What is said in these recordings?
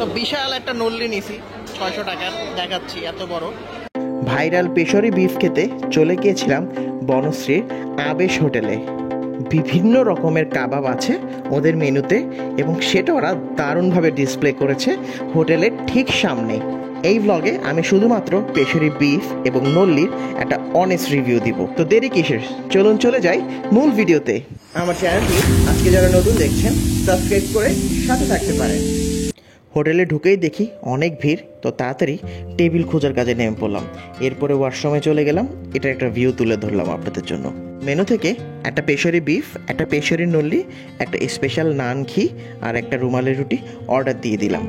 তো বিশাল একটা নল্লি নিছি 600 টাকার, দেখাচ্ছি এত বড়। ভাইরাল পেশরি বিফ খেতে চলে গিয়েছিলাম বনশ্রীর আবেশ হোটেলে। বিভিন্ন রকমের কাবাব আছে ওদের মেনুতে এবং সেটা ওরা দারুণভাবে ডিসপ্লে করেছে হোটেলের ঠিক সামনে। এই ব্লগে আমি শুধুমাত্র পেশরি বিফ এবং নল্লির একটা অনেস্ট রিভিউ দিব। তো দেরি কিসের, চলুন চলে যাই মূল ভিডিওতে। আমার চ্যানেলটি আজকে যারা নতুন দেখছেন সাবস্ক্রাইব করে সাথে থাকতে পারেন। হোটেলে ঢুকেই দেখি অনেক ভিড়, তো তাড়াতাড়ি টেবিল খোঁজার কাজে নেমে পড়লাম। এরপরে ওয়াশরুমে চলে গেলাম, এটা একটা ভিউ তুলে ধরলাম আপনাদের জন্য। মেনু থেকে একটা পেশরি বিফ, একটা পেশরি নল্লি, একটা স্পেশাল নান ঘি আর একটা রুমালি রুটি অর্ডার দিয়ে দিলাম।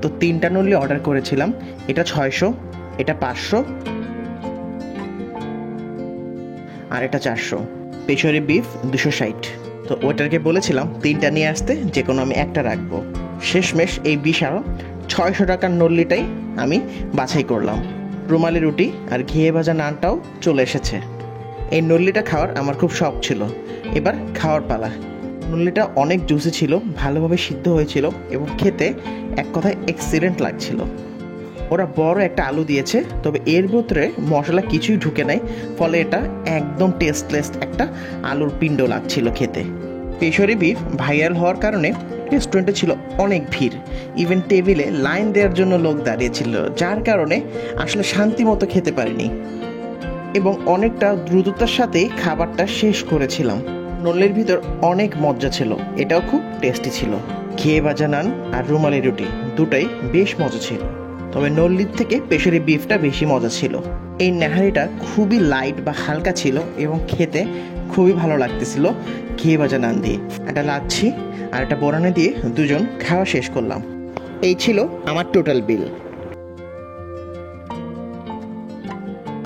তো 3টা নল্লি অর্ডার করেছিলাম, এটা 600, এটা 500 আর এটা 400। পেশরি বিফ 260। তো ওয়েটারকে বলেছিলাম 3টা নিয়ে আসতে, যে কোনো আমি একটা রাখবো। শেষমেশ এই বিশাল 600 টাকার নল্লিটাই আমি বাছাই করলাম। রুমালি রুটি আর ঘিয়ে ভাজা নানটাও চলে এসেছে। এই নল্লিটা খাওয়ার আমার খুব শখ ছিল, এবার খাওয়ার পালা। নল্লিটা অনেক জুসি ছিল, ভালোভাবে সিদ্ধ হয়েছিল এবং খেতে এক কথায় এক্সিলেন্ট লাগছিল। ওরা বড় একটা আলু দিয়েছে, তবে এর ভিতরে মশলা কিছুই ঢুকে নাই, ফলে এটা একদম টেস্টলেস একটা আলুর পিণ্ড লাগছিল খেতে। পেশরি বিফ ভাইরাল হওয়ার কারণে রেস্টুরেন্টে ছিল অনেক ভিড়, ইভেন টেবিলে লাইন দেওয়ার জন্য লোক দাঁড়িয়েছিল, যার কারণে আসলে শান্তি মতো খেতে পারিনি এবং অনেকটা দ্রুততার সাথেই খাবারটা শেষ করেছিলাম। নল্লির ভিতর অনেক মজা ছিল, এটাও খুব টেস্টি ছিল। ঘিয়ে ভাজা নান আর রুমালি রুটি দুটাই বেশ মজা ছিল, তবে নল্লির থেকে পেশরি বিফটা বেশি মজা ছিল। এই নেহারিটা খুবই লাইট বা হালকা ছিল এবং খেতে খুবই ভালো লাগতেছিল। ঘিয়ে ভাজা নান দিয়ে একটা লাচ্ছি আর একটা বোরানি দিয়ে দুজন খাওয়া শেষ করলাম। এই ছিল আমার টোটাল বিল।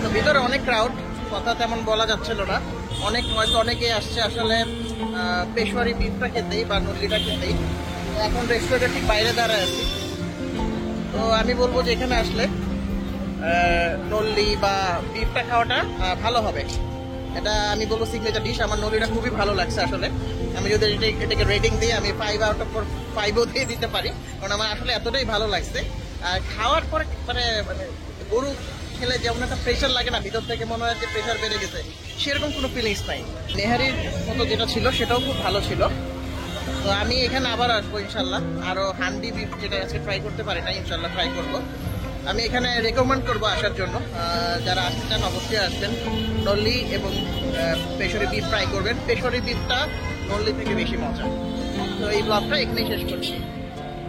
তো ভিতরে অনেক ক্রাউড, কথা তেমন বলা যাচ্ছিল না। হয়তো অনেকেই আসছে আসলে পেশওয়ারি বিফটা খেতেই বা নল্লিটা খেতেই। এখন রেস্টুরেন্টের ঠিক বাইরে দাঁড়ায় আছি। তো আমি বলবো যে এখানে আসলে নল্লি বা বিফটা খাওয়াটা ভালো হবে। এটা আমি বলবো সিগনেচার ডিশ। আমার নল্লিটা খুবই ভালো লাগছে আসলে। আমি যদি এটাকে রেটিং দিই, আমি 5 আউট অফ 5ও দিয়ে দিতে পারি, কারণ আমার আসলে এতটাই ভালো লাগছে। আর খাওয়ার পরে মানে গরু খেলে যেমন একটা প্রেশার লাগে না, ভিতর থেকে মনে হয় যে প্রেশার বেড়ে গেছে, সেরকম কোনো ফিলিংস নাই। নেহারির মতো যেটা ছিল সেটাও খুব ভালো ছিল। তো আমি এখানে আবার আসবো ইনশাল্লাহ। আরও হান্ডি বিফ যেটা আজকে ট্রাই করতে পারি না, ইনশাল্লাহ ট্রাই করবো। আমি এখানে রেকমেন্ড করবো আসার জন্য, যারা আসতে চান অবশ্যই আসবেন। নল্লি এবং পেশরি বিফ ট্রাই করবেন। পেশরি বিফটা নল্লি থেকে বেশি মজা। তো এই ব্লগটা এখানেই শেষ করছি।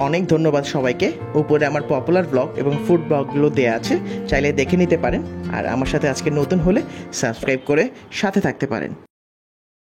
অনেক ধন্যবাদ সবাইকে। উপরে আমার পপুলার ব্লগ এবং ফুড ব্লগগুলো দেওয়া আছে, চাইলে দেখে নিতে পারেন। আর আমার সাথে আজকে নতুন হলে সাবস্ক্রাইব করে সাথে থাকতে পারেন।